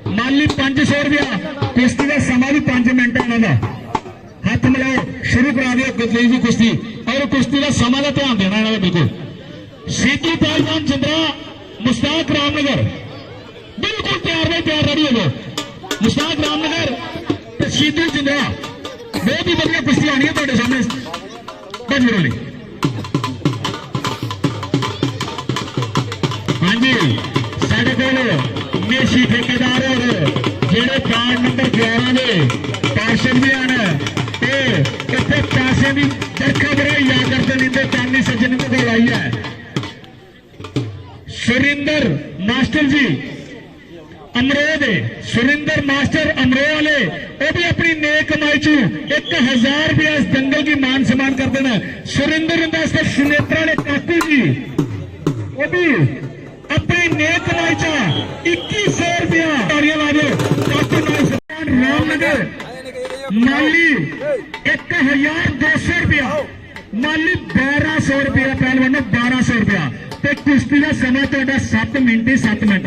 माली 500 रुपया कुश्ती का समा भी 5 मिनट है इन्होंने हाथ मिलाओ शुरू करा दिया जी कुश्ती और कुश्ती का समा का ध्यान देना इन्होंने बिल्कुल सीधू पहलवान चंद्रा मुश्ताक रामनगर बिल्कुल तैयार नहीं तैयार रेडी हो गए मुश्ताक रामनगर सीधू चंद्रा बहुत ही बढ़िया कुश्ती आनी है ਤੁਹਾਡੇ सामने बजरो ली हाँ जी साढ़े को मेशी ठेकेदार और जेड़े कार्ड नंबर 11 के पार्षद भी आने इतने पैसे की चरखा बढ़ाई या करते नहीं चांदी सज्जन को आई है सुरिंदर मास्टर जी अमरोह दे सुरिंदर मास्टर अमरोह वाले वो भी अपनी नेक कमाई चू 1000 रुपया इस दंगल की मान सम्मान करते हैं सुरिंदर सुनेत्रा ने काकू जी वो भी अपनी नेक कमाई चा 2100 रुपया तालियां ला दो काकू रामनगर माली 1200 रुपया माली 1200 रुपया पहलवान 1200 रुपया कुश्ती का समय तो 7 मिनट ही 7 मिनट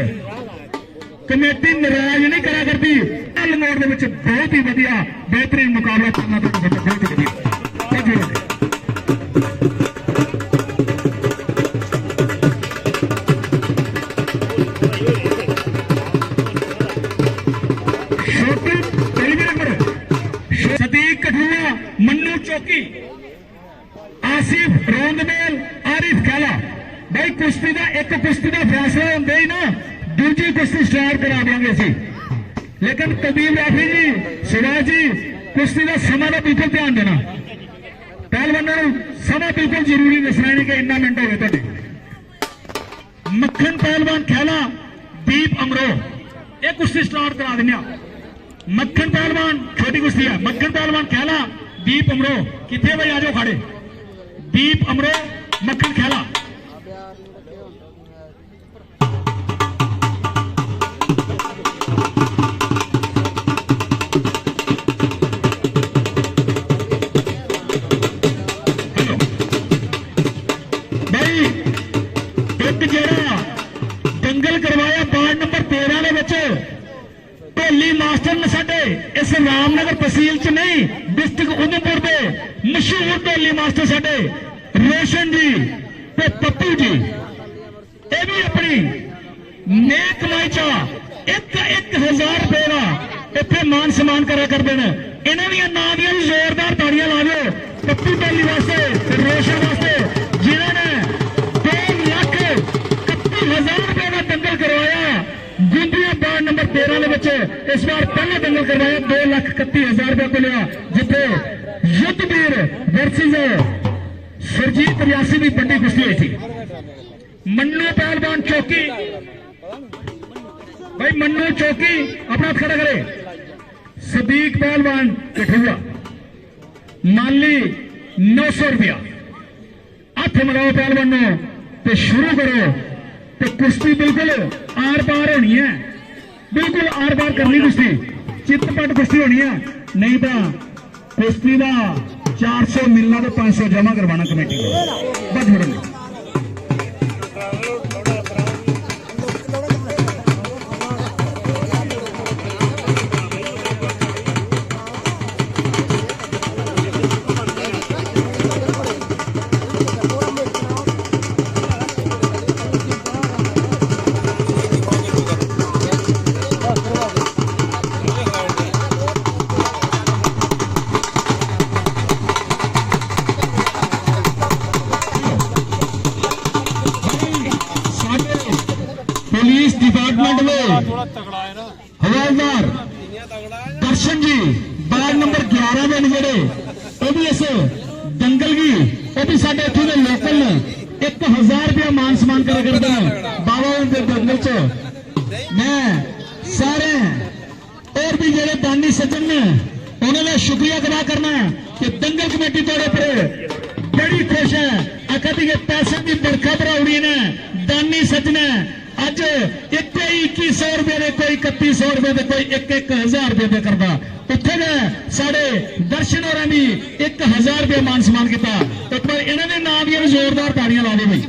कमेटी नाराज नहीं करा करती लंगौट बहुत ही बढ़िया बेहतरीन मुकाबला करना बहुत ही बढ़िया सदीक कठुआ मन्नू चौकी आसिफ रोंदमेल आरिफ कैला भाई कुश्ती का एक कुश्ती का फैसला होंगे ही ना दूसरी कुश्ती स्टार्ट करा देंगे असी लेकिन कबीर राफी जी सिराज जी कुश्ती का समय का बिल्कुल ध्यान देना पहलवानों समय बिल्कुल जरूरी दसना नहीं कि इन्ना मिनट हो गए मक्खन पहलवान खेला दीप अमरोह एक कुश्ती स्टार्ट करा देना मक्खन पहलवान छोटी कुश्ती है मक्खन पहलवान खेला दीप अमरोह कितने भाई आ जाओ खड़े दीप अमरोह मक्खन खेला दंगल करवाया वार्ड नंबर 13 ढोली मास्टर ने साडे इस रामनगर तहसील च नहीं डिस्ट्रिक्ट उधमपुर के मशहूर ढोली मास्टर साडे रोशन जी ते पप्पू जी ये भी अपनी नेक कमाई चा 1000 रुपए का इतने मान सम्मान करा करते हैं इन्होंने नाम दिया जोरदार ताड़ियां ला दो पप्पू ढोली वास्ते रोशन वास्ते जिन्होंने 2,31,000 रुपए का दंगल करवाया गुंदिया वार्ड नंबर 13 इस बार पहले दंगल करवाया 2,31,000 रुपए को लिया जिथे युद्धवीर वर्सेस सुरजीत रियासी की बड़ी कुश्ती हुई थी मन्नू पहलवान चौकी भाई मन्नू चौकी अपना खड़ा करे सदीक पहलवान कठुआ माली 900 रुपया हाथ मिलाओ पहलवानों तो शुरू करो तो कुश्ती बिल्कुल आर पार होनी है बिल्कुल आर पार करनी कुश्ती चित्तपट कुश्ती होनी है नहीं तो कुश्ती का 400 मिलना तो 500 जमा करवाना कमेटी को बस छोड़ेंगे पुलिस डिपार्टमेंट में हवलदार दर्शन जी वार्ड नंबर 11 में जेडे वो भी इस दंगल की वो भी साढ़े इतों के लोकल ने 1000 रुपया मान सम्मान करा करते हैं बाबा उनके दंगल च मैं सारे और भी जेडे दानी सज्जन ने उन्होंने शुक्रिया अदा करना कि दंगल कमेटी तौर पर बड़ी खुश है आखिर के पैसे की बरखा भराउड़ी ने दानी सज्जन अज 2100 रुपये कोई 3100 रुपये कोई 1,000 रुपये करता उत्थे साढ़े दर्शन और भी 1000 रुपये मान सम्मान किया एक बार इन्होंने नाम दिया जोरदार ताड़ियां ला दे भाई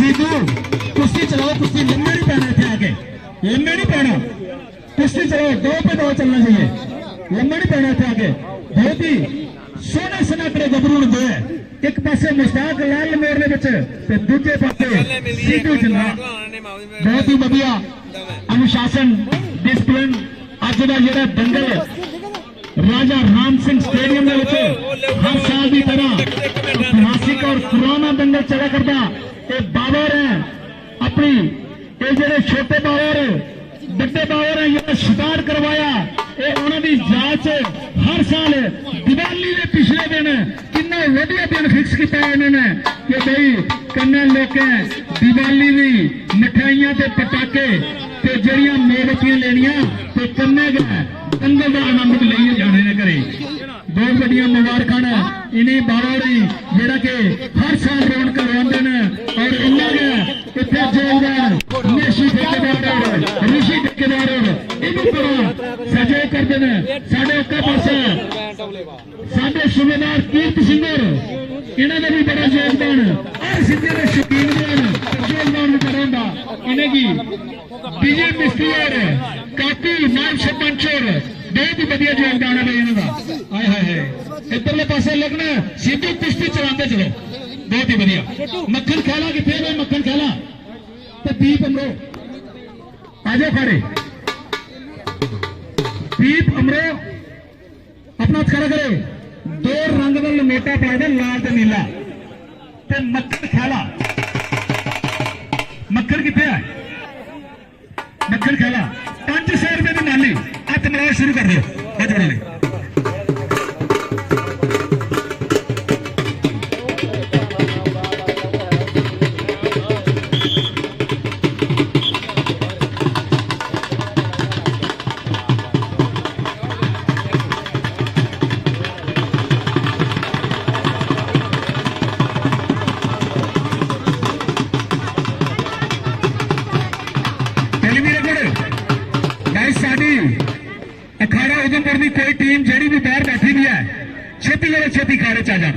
सीधू कुश्ती चलाओ, कुश्ती लंबे नहीं पैना इतने आके, लंबे नहीं पैना, कुश्ती चलाओ, 2 पे 2 चलना चाहिए, लंबे नहीं पैना इतने आके। बहुत ही सोहने सनाकड़े गबरू दो है, एक पासे मुश्ताक लाल मेरे विच ते दूजे पासे सीधू जिंदा। बहुत ही बढ़िया अनुशासन डिसिप्लिन अज का जिहड़ा दंगल राजा राम सिंह स्टेडियम के विच हर साल की तरह ऐतिहासिक और पुराना दंगल चला करता। ये बाबर है अपनी, ये जेडे छोटे बाबर बड़े बाबर है ये शिकार करवाया, ये उन्होंने याद हर साल दिवाली के पिछले दिन कितना वधिया दिन फिक्स किया इन्होंने कि भाई कन्ने लोके दिवाली की मिठाइयां ते पटाके ते जड़ियां मोमबत्तियां लेनियां ते कन्ने दंगल का आनंद भी ले जाने ने घरे। बहुत बड़िया मुबारकां ने इन्हीं बाबा दी जेड़ा कि हर साल रौनक करवाते हैं और इन्होंने इतने जोरदार ऋषि ठेकेदार ऋषि ठेकेदार इन्हें बड़ा सहयोग करते हैं। साढ़े उक्का पासा साढ़े सूबेदार कीर्त सिंह इन्होंने भी बड़ा योगदान हर सिद्धे के शौकीन योगदान करा इन्हें की विजय मिस्त्री और काफी नाम सरपंच और बहुत ही बढ़िया योगदान है इन्होंने। हाय हाय हाय इधरले पासे लगना सीधी कुश्ती चलाते चलो, बहुत ही बढ़िया। मक्खन खेला कितने भाई, मक्खन खेला तो दीप अमरो आ जाओ खड़े, दीप अमरो अपना खड़ा करे, 2 रंग का लमेटा पाया था लाल ते नीला ते मक्खन खेला। मक्खन कितने है, मक्खन खेला 500 रुपए की नाली हथ मिलाना शुरू कर दो बजने ने। अखाड़ा उधमपुर की कोई टीम जी भी बाहर बैठी भी है छेती वाले छेती अखाड़े च आ जाए।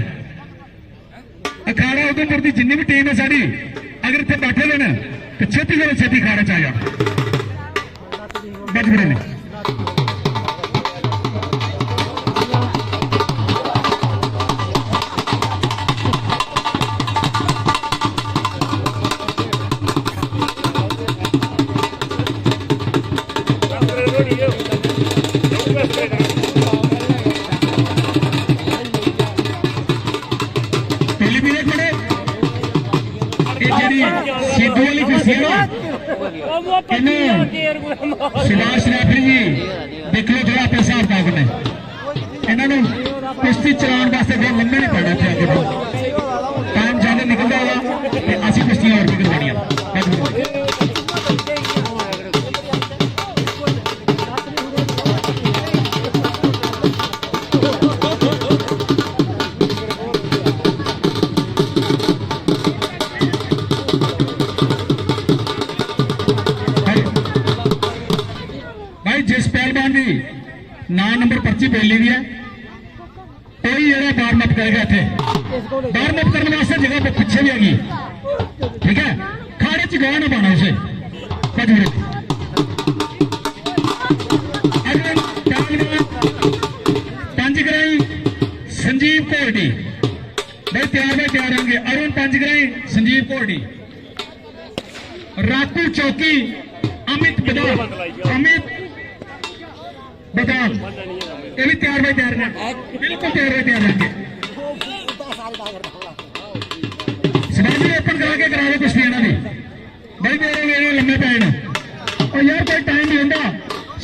अखाड़ा उधमपुर की जिन्नी भी टीम है साड़ी अगर इतने बैठे हुए तो छेती वाले छेती अखाड़े च आ जाए बजबड़े ने। सुभाष रेफरी जी देख लो थोड़ा अपने हिसाब किताब ने इन्होंने कुश्ती चलाने वास्ते फिर लंबे नहीं पड़ना थे, आगे टाइम ज्यादा निकलता होगा असि कुश्तियां और भी करवानियां। जिस पहलवान की 9 नंबर पर्ची पेली हुई है कोई जरा वार्म अप करेगा, इतने वार्म अप करने वास्ते जगह पीछे भी हैगी, ठीक है। खाड़े च गाह ना पाना उसे पंजगराई संजीव घोरडी भाई तैयार भाई तैयार होंगे। अरुण पंजगराई संजीव घोरडी, राकू चौकी अमित बदाम, अमित बदाम ये भी तैयार भाई तैयार है, बिल्कुल तैयार भाई तैयार है। समाजी ओपन करा के करा दो कुश्ती इन्होंने भाई मेरे मेरे लम्बे पे ना और यार कोई टाइम नहीं होता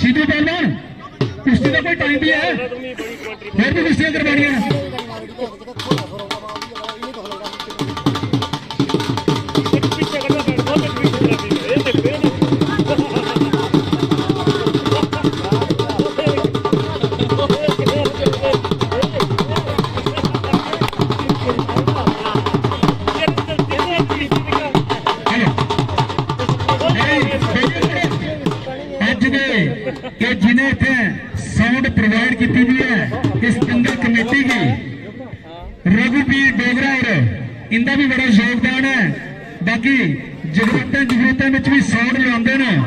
सीधू पहलवान कुश्ती का कोई टाइम भी है फिर भी कुश्तियां करवानियां। जिन्हें इतने साउंड प्रोवाइड की हुई है इस दंगल कमेटी की रघुवीर डोगरा और इनका भी बड़ा योगदान है। बाकी जरूरतों में भी सौड़ लाते हैं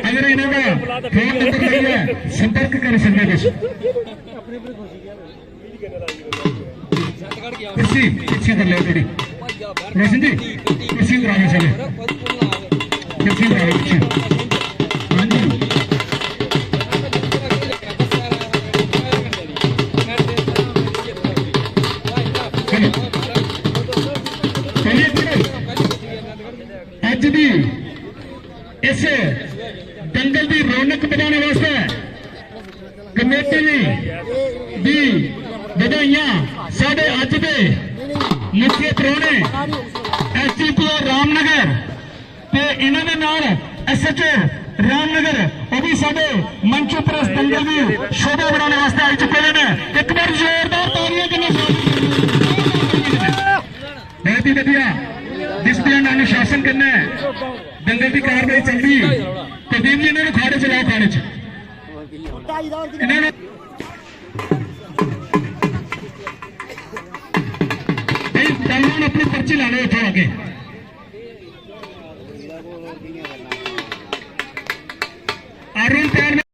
अगर इन्हों का फोन नंबर लगे संपर्क कर सकते कुछ कुर्सी पीछे कर लो थोड़ी रोशन जी कुर्सी कराने चले कुर्सी करा पीछे हाँ जी अज दी इस दंगल की रौनक बढ़ाने वास्ते कमेटी दी बधाइयां साडे अज दे मुख्य परौने SDPO रामनगर ते इन्हां दे नाल SHO रामनगर वो भी साडे मंच उपर इस दंगल की शोभा बढ़ाने वास्ते आई चुके हैं। एक बार जोरदार तालियां करना बहुत ही बढ़िया डिसिप्लिन अनुशासन करना है दंगल की कार्रवाई चल रही कुलदीप जी इन्होंने खाड़े चलाओ खाड़े च अपनी पर्ची ला लो इतों आगे अरुण